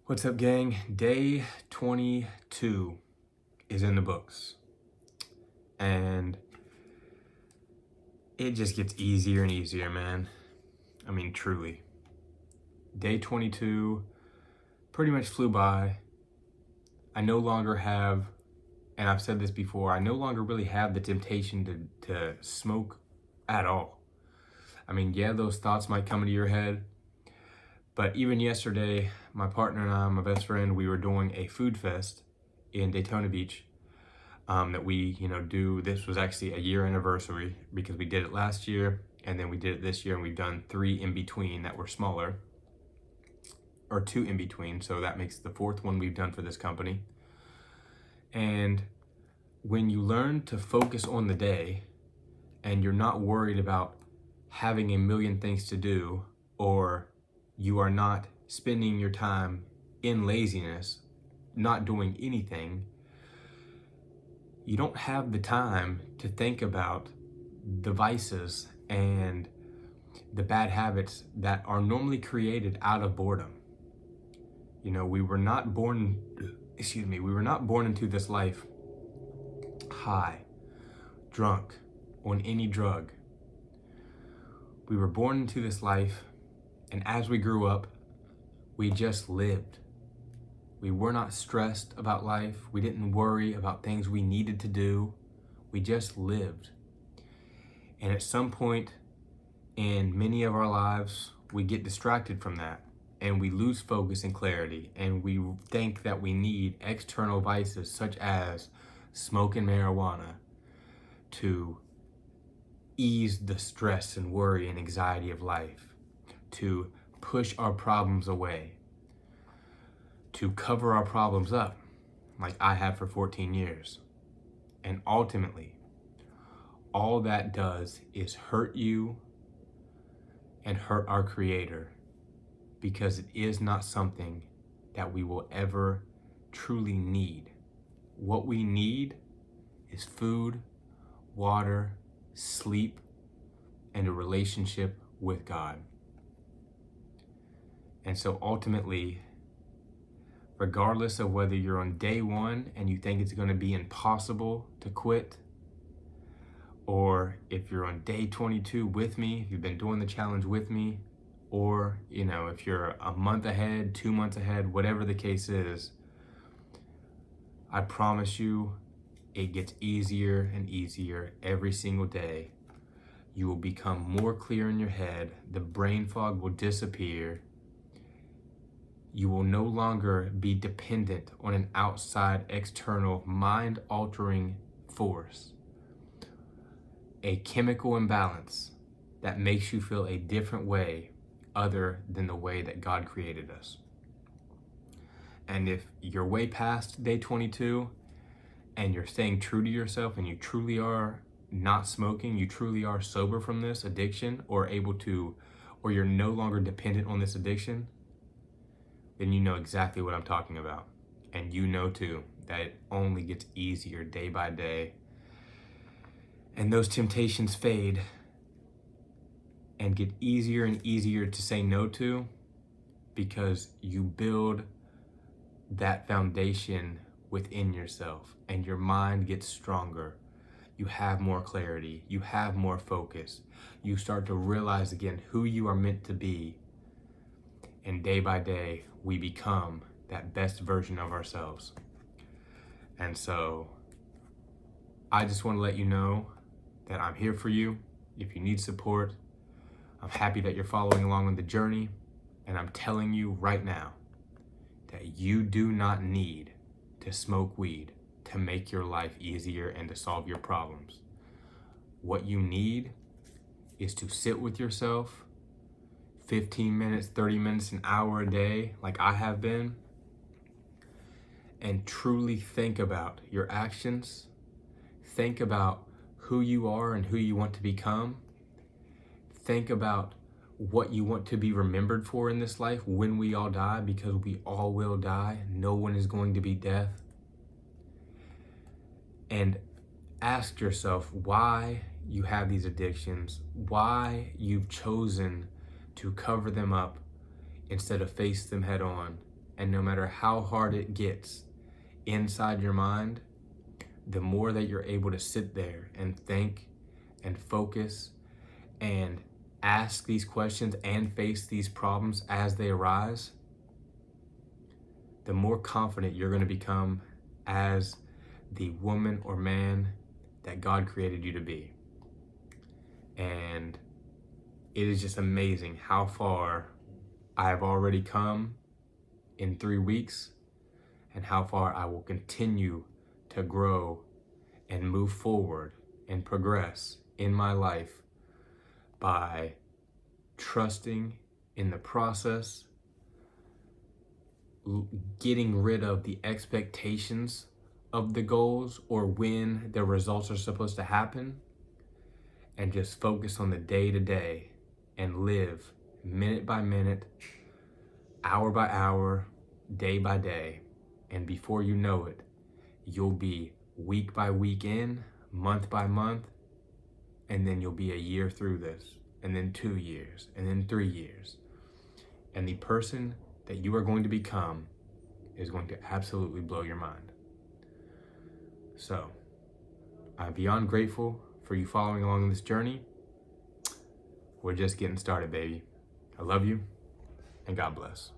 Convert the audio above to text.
What's up, gang? Day 22 is in the books, and it just gets easier and easier, man. I mean, truly. Day 22 pretty much flew by. I no longer have, and I've said this before, I no longer really have the temptation to smoke at all. I mean, yeah, those thoughts might come into your head, but even yesterday, my partner and I, my best friend, we were doing a food fest in Daytona Beach. That we, do. This was actually a year anniversary because we did it last year and then we did it this year, and we've done 3 in between that were smaller, or 2 in between. So that makes the 4th one we've done for this company. And when you learn to focus on the day and you're not worried about having a million things to do, or you are not spending your time in laziness, not doing anything, you don't have the time to think about the vices and the bad habits that are normally created out of boredom. We were not born into this life high, drunk, on any drug. We were born into this life, and as we grew up, we just lived. We were not stressed about life. We didn't worry about things we needed to do. We just lived. And at some point in many of our lives, we get distracted from that and we lose focus and clarity. And we think that we need external vices such as smoking marijuana to ease the stress and worry and anxiety of life, to push our problems away, to cover our problems up like I have for 14 years. And ultimately, all that does is hurt you and hurt our Creator, because it is not something that we will ever truly need. What we need is food, water, sleep, and a relationship with God. And so ultimately, regardless of whether you're on day 1 and you think it's going to be impossible to quit, or if you're on day 22 with me, if you've been doing the challenge with me, or if you're a month ahead, 2 months ahead, whatever the case is, I promise you it gets easier and easier every single day. You will become more clear in your head. The brain fog will disappear. You will no longer be dependent on an outside, external, mind-altering force, a chemical imbalance that makes you feel a different way other than the way that God created us. And if you're way past day 22 and you're staying true to yourself and you truly are not smoking, you truly are sober from this addiction, or you're no longer dependent on this addiction, then you know exactly what I'm talking about. And you know too that it only gets easier day by day. And those temptations fade and get easier and easier to say no to, because you build that foundation within yourself and your mind gets stronger. You have more clarity. You have more focus. You start to realize again who you are meant to be. And day by day, we become that best version of ourselves. And so I just want to let you know that I'm here for you. If you need support, I'm happy that you're following along on the journey. And I'm telling you right now that you do not need to smoke weed to make your life easier and to solve your problems. What you need is to sit with yourself 15 minutes, 30 minutes, an hour a day, like I have been, and truly think about your actions. Think about who you are and who you want to become. Think about what you want to be remembered for in this life when we all die, because we all will die. No one is going to be death. And ask yourself why you have these addictions, why you've chosen to cover them up instead of face them head on, And no matter how hard it gets inside your mind, the more that you're able to sit there and think and focus and ask these questions and face these problems as they arise, the more confident you're going to become as the woman or man that God created you to be. And it is just amazing how far I have already come in 3 weeks and how far I will continue to grow and move forward and progress in my life by trusting in the process, getting rid of the expectations of the goals or when the results are supposed to happen, and just focus on the day to day and live minute by minute, hour by hour, day by day. And before you know it, you'll be week by week in, month by month, and then you'll be a year through this, and then 2 years, and then 3 years. And the person that you are going to become is going to absolutely blow your mind. So, I'm beyond grateful for you following along on this journey. We're just getting started, baby. I love you, and God bless.